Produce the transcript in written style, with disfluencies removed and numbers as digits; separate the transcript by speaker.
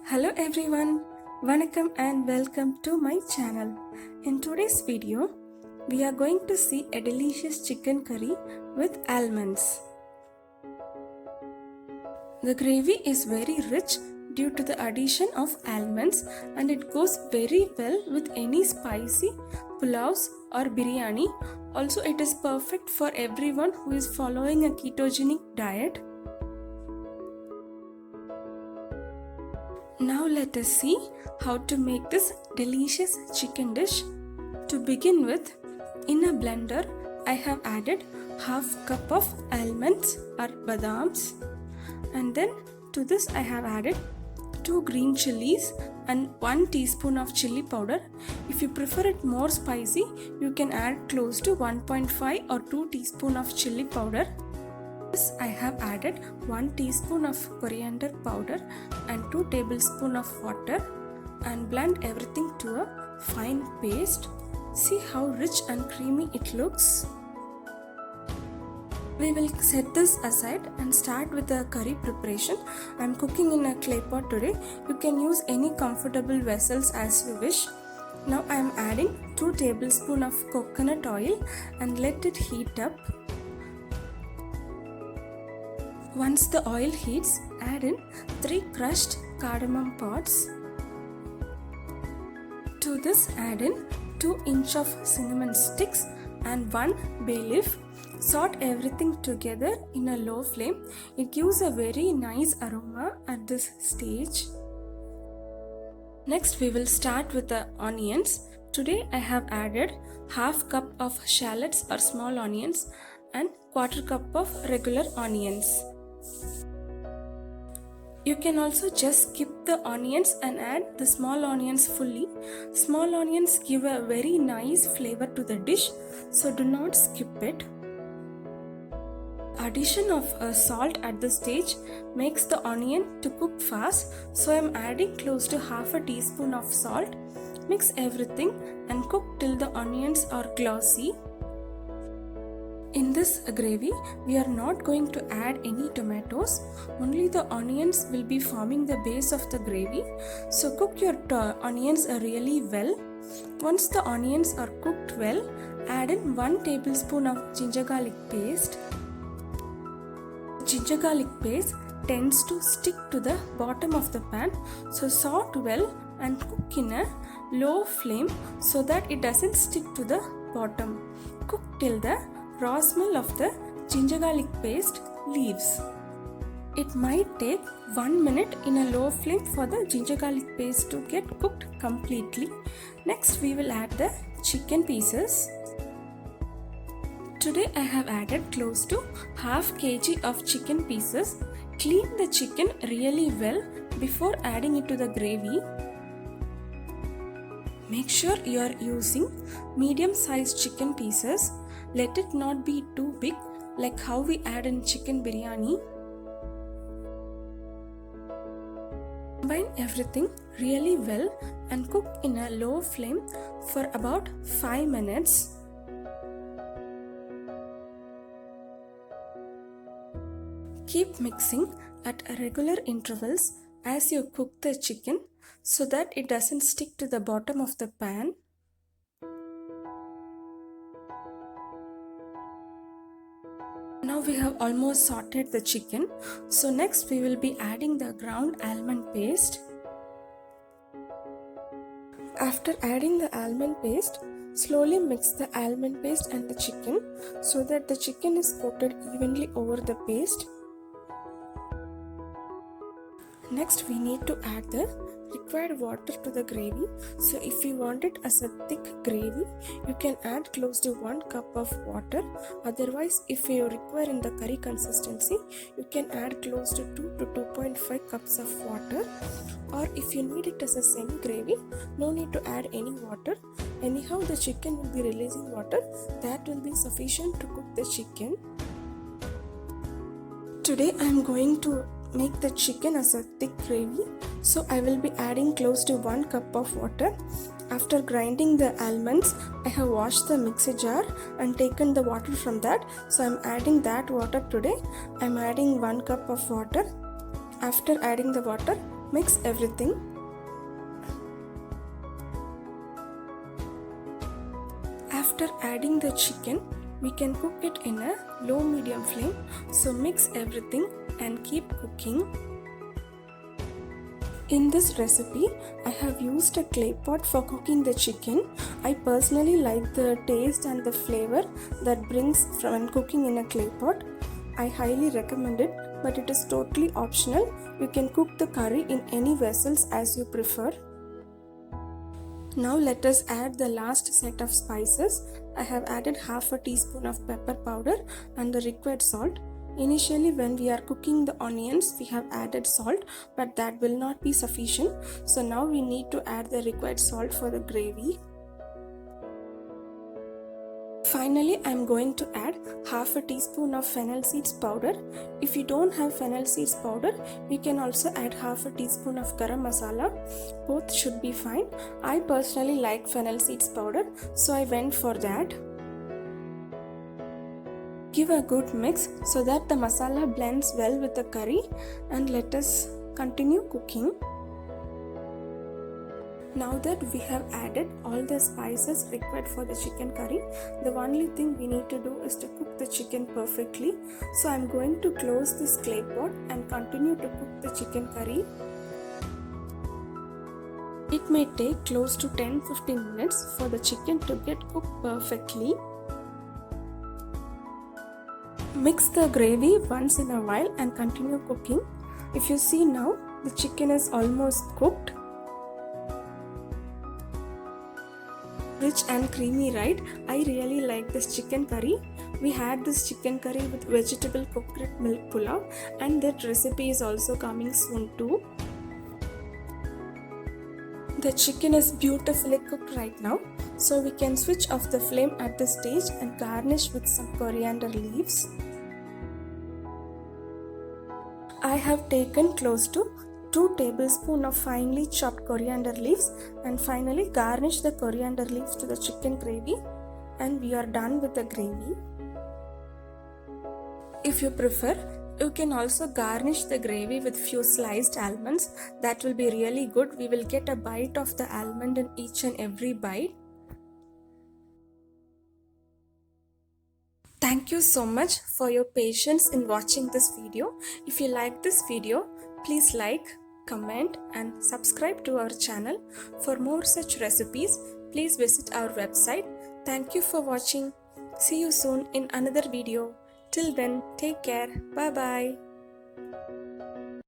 Speaker 1: Hello everyone, Vanakkam and welcome to my channel. In today's video, we are going to see a delicious chicken curry with almonds. The gravy is very rich due to the addition of almonds and it goes very well with any spicy pulaus or biryani. Also, it is perfect for everyone who is following a ketogenic diet. Now let us see how to make this delicious chicken dish. To begin with, in a blender, I have added half cup of almonds or badams, and then to this I have added 2 green chilies and 1 teaspoon of chili powder. If you prefer it more spicy, you can add close to 1.5 or 2 teaspoon of chili powder. I have added 1 teaspoon of coriander powder and 2 tablespoons of water and blend everything to a fine paste. See how rich and creamy it looks. We will set this aside and start with the curry preparation. I am cooking in a clay pot today. You can use any comfortable vessels as you wish. Now I am adding 2 tablespoons of coconut oil and let it heat up. Once the oil heats, add in 3 crushed cardamom pods. To this add in 2 inch of cinnamon sticks and 1 bay leaf. Salt everything together in a low flame. It gives a very nice aroma at this stage. Next we will start with the onions. Today I have added half cup of shallots or small onions and quarter cup of regular onions. You can also just skip the onions and add the small onions fully. Small onions give a very nice flavor to the dish, so do not skip it. Addition of salt at this stage makes the onion to cook fast, so I am adding close to half a teaspoon of salt. Mix everything and cook till the onions are glossy. In this gravy, we are not going to add any tomatoes, only the onions will be forming the base of the gravy. So cook your onions really well. Once the onions are cooked well, add in 1 tablespoon of ginger garlic paste. Ginger garlic paste tends to stick to the bottom of the pan, so saute well and cook in a low flame so that it doesn't stick to the bottom. Cook till the raw smell of the ginger garlic paste leaves. It might take 1 minute in a low flame for the ginger garlic paste to get cooked completely. Next we will add the chicken pieces. Today I have added close to half kg of chicken pieces. Clean the chicken really well before adding it to the gravy. Make sure you are using medium-sized chicken pieces. Let it not be too big like how we add in chicken biryani. Combine everything really well and cook in a low flame for about 5 minutes. Keep mixing at regular intervals as you cook the chicken so that it doesn't stick to the bottom of the pan. Now we have almost sauteed the chicken. So next we will be adding the ground almond paste. After adding the almond paste, slowly mix the almond paste and the chicken so that the chicken is coated evenly over the paste. Next we need to add the required water to the gravy. So if you want it as a thick gravy, you can add close to 1 cup of water. Otherwise, if you require in the curry consistency, you can add close to 2 to 2.5 cups of water. Or if you need it as a semi gravy, no need to add any water. Anyhow, the chicken will be releasing water. That will be sufficient to cook the chicken. Today I am going to make the chicken as a thick gravy, so I will be adding close to 1 cup of water. After grinding the almonds, I have washed the mixer jar and taken the water from that, so I am adding that water today. I am adding 1 cup of water. After adding the water, mix everything. After adding the chicken, we can cook it in a low-medium flame. So mix everything and keep cooking. In this recipe, I have used a clay pot for cooking the chicken. I personally like the taste and the flavor that brings from cooking in a clay pot. I highly recommend it, but it is totally optional. You can cook the curry in any vessels as you prefer. Now let us add the last set of spices. I have added half a teaspoon of pepper powder and the required salt. Initially, when we are cooking the onions, we have added salt, but that will not be sufficient. So now we need to add the required salt for the gravy. Finally, I am going to add half a teaspoon of fennel seeds powder. If you don't have fennel seeds powder, you can also add half a teaspoon of garam masala. Both should be fine. I personally like fennel seeds powder, so I went for that. Give a good mix so that the masala blends well with the curry, and let us continue cooking. Now that we have added all the spices required for the chicken curry, the only thing we need to do is to cook the chicken perfectly. So I am going to close this clay pot and continue to cook the chicken curry. It may take close to 10-15 minutes for the chicken to get cooked perfectly. Mix the gravy once in a while and continue cooking. If you see now, the chicken is almost cooked. Rich and creamy, right? I really like this chicken curry. We had this chicken curry with vegetable coconut milk pulao, and that recipe is also coming soon too. The chicken is beautifully cooked right now, so we can switch off the flame at this stage and garnish with some coriander leaves. I have taken close to 2 tablespoons of finely chopped coriander leaves, and finally garnish the coriander leaves to the chicken gravy, and we are done with the gravy. If you prefer, you can also garnish the gravy with few sliced almonds. That will be really good. We will get a bite of the almond in each and every bite. Thank you so much for your patience in watching this video. If you like this video, please like, comment and subscribe to our channel. For more such recipes, please visit our website. Thank you for watching. See you soon in another video. Till then, take care. Bye bye.